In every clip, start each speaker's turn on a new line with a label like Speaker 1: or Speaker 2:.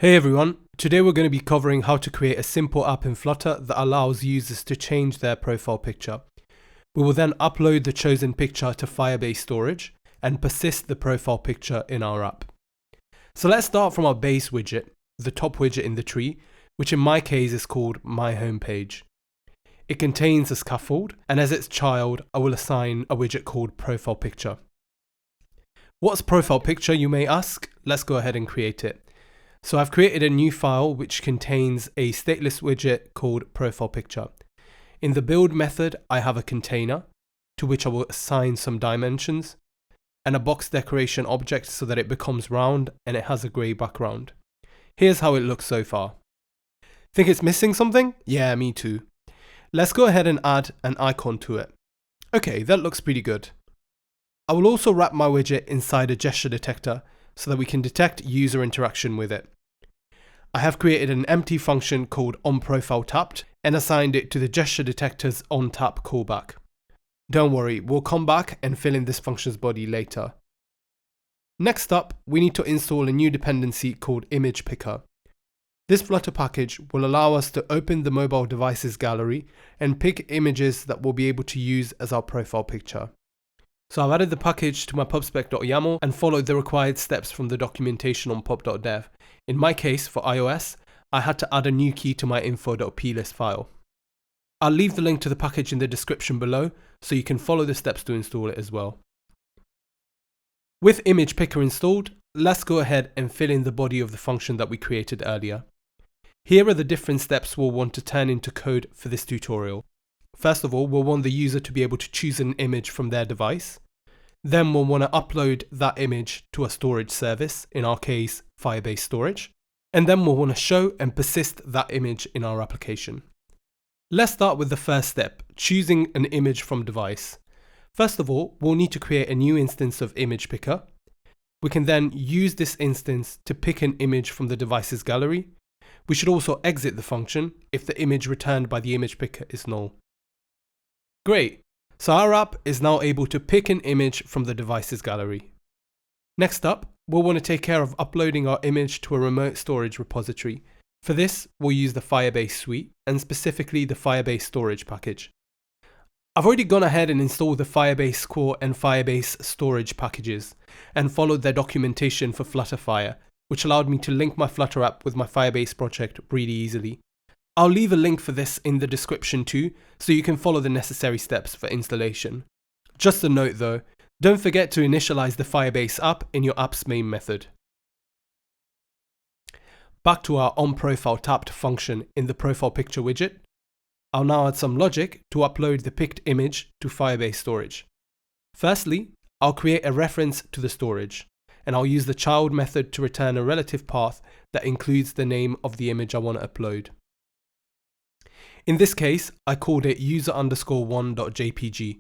Speaker 1: Hey everyone, today we're going to be covering how to create a simple app in Flutter that allows users to change their profile picture. We will then upload the chosen picture to Firebase Storage and persist the profile picture in our app. So let's start from our base widget, the top widget in the tree, which in my case is called My Home Page. It contains a scaffold, and as its child, I will assign a widget called Profile Picture. What's Profile Picture, you may ask? Let's go ahead and create it. So I've created a new file which contains a stateless widget called Profile Picture. In the build method, I have a container to which I will assign some dimensions and a box decoration object so that it becomes round and it has a grey background. Here's how it looks so far. Think it's missing something? Yeah, me too. Let's go ahead and add an icon to it. Okay, that looks pretty good. I will also wrap my widget inside a gesture detector so that we can detect user interaction with it. I have created an empty function called onProfileTapped and assigned it to the gesture detector's onTap callback. Don't worry, we'll come back and fill in this function's body later. Next up, we need to install a new dependency called Image Picker. This Flutter package will allow us to open the mobile devices gallery and pick images that we'll be able to use as our profile picture. So I've added the package to my pubspec.yaml and followed the required steps from the documentation on pub.dev. In my case, for iOS, I had to add a new key to my info.plist file. I'll leave the link to the package in the description below so you can follow the steps to install it as well. With Image Picker installed, let's go ahead and fill in the body of the function that we created earlier. Here are the different steps we'll want to turn into code for this tutorial. First of all, we'll want the user to be able to choose an image from their device. Then we'll want to upload that image to a storage service, in our case, Firebase Storage. And then we'll want to show and persist that image in our application. Let's start with the first step, choosing an image from device. First of all, we'll need to create a new instance of Image Picker. We can then use this instance to pick an image from the device's gallery. We should also exit the function if the image returned by the image picker is null. Great, so our app is now able to pick an image from the device's gallery. Next up, we'll want to take care of uploading our image to a remote storage repository. For this, we'll use the Firebase suite and specifically the Firebase Storage package. I've already gone ahead and installed the Firebase Core and Firebase Storage packages and followed their documentation for Flutterfire, which allowed me to link my Flutter app with my Firebase project really easily. I'll leave a link for this in the description too, so you can follow the necessary steps for installation. Just a note though, don't forget to initialize the Firebase app in your app's main method. Back to our onProfileTapped function in the profile picture widget. I'll now add some logic to upload the picked image to Firebase Storage. Firstly, I'll create a reference to the storage, and I'll use the child method to return a relative path that includes the name of the image I want to upload. In this case, I called it user_1.jpg,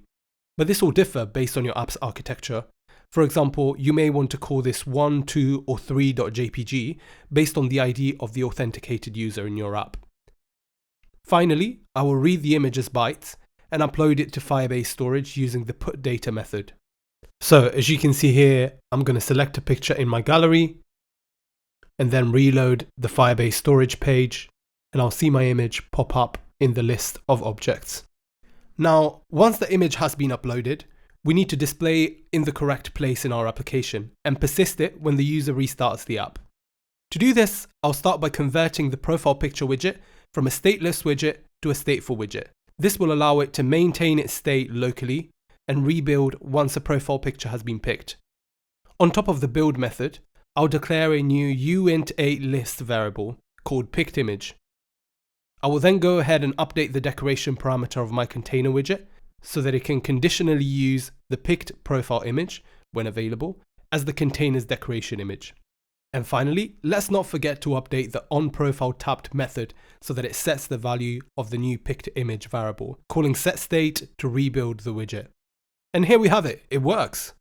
Speaker 1: but this will differ based on your app's architecture. For example, you may want to call this 1, 2, or 3.jpg based on the ID of the authenticated user in your app. Finally, I will read the image as bytes and upload it to Firebase Storage using the putData method. So as you can see here, I'm going to select a picture in my gallery and then reload the Firebase Storage page, and I'll see my image pop up in the list of objects. Now, once the image has been uploaded, we need to display in the correct place in our application and persist it when the user restarts the app. To do this, I'll start by converting the profile picture widget from a stateless widget to a stateful widget. This will allow it to maintain its state locally and rebuild once a profile picture has been picked. On top of the build method, I'll declare a new uint8list variable called pickedImage. I will then go ahead and update the decoration parameter of my container widget so that it can conditionally use the picked profile image, when available, as the container's decoration image. And finally, let's not forget to update the onProfileTapped method so that it sets the value of the new picked image variable, calling setState to rebuild the widget. And here we have it, it works.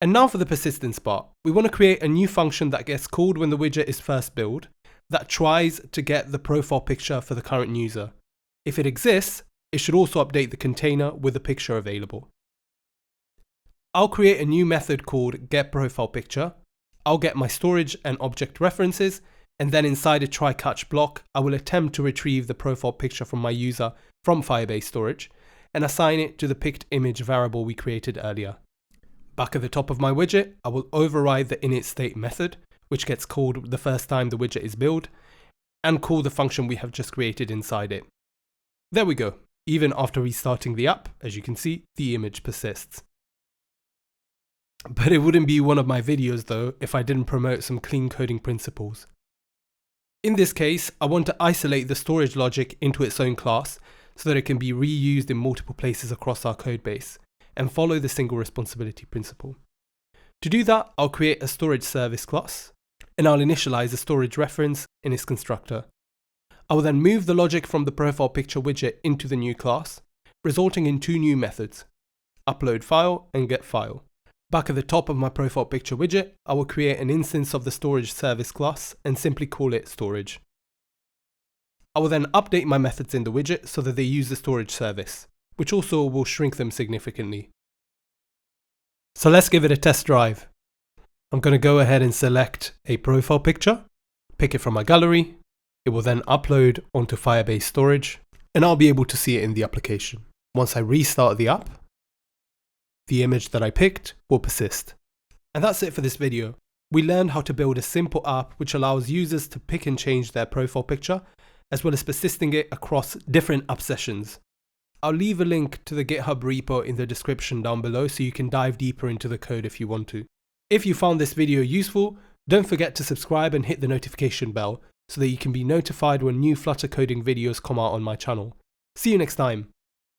Speaker 1: And now for the persistence part. We want to create a new function that gets called when the widget is first built, that tries to get the profile picture for the current user. If it exists, it should also update the container with the picture available. I'll create a new method called getProfilePicture. I'll get my storage and object references, and then inside a try-catch block, I will attempt to retrieve the profile picture from my user from Firebase Storage and assign it to the picked image variable we created earlier. Back at the top of my widget, I will override the initState method, which gets called the first time the widget is built, and call the function we have just created inside it. There we go. Even after restarting the app, as you can see, the image persists. But it wouldn't be one of my videos though if I didn't promote some clean coding principles. In this case, I want to isolate the storage logic into its own class so that it can be reused in multiple places across our codebase and follow the single responsibility principle. To do that, I'll create a storage service class and I'll initialize a storage reference in its constructor. I will then move the logic from the profile picture widget into the new class, resulting in two new methods, upload file and get file. Back at the top of my profile picture widget, I will create an instance of the storage service class and simply call it storage. I will then update my methods in the widget so that they use the storage service, which also will shrink them significantly. So let's give it a test drive. I'm going to go ahead and select a profile picture, pick it from my gallery. It will then upload onto Firebase Storage, and I'll be able to see it in the application. Once I restart the app, the image that I picked will persist. And that's it for this video. We learned how to build a simple app which allows users to pick and change their profile picture, as well as persisting it across different app sessions. I'll leave a link to the GitHub repo in the description down below so you can dive deeper into the code if you want to. If you found this video useful, don't forget to subscribe and hit the notification bell so that you can be notified when new Flutter coding videos come out on my channel. See you next time.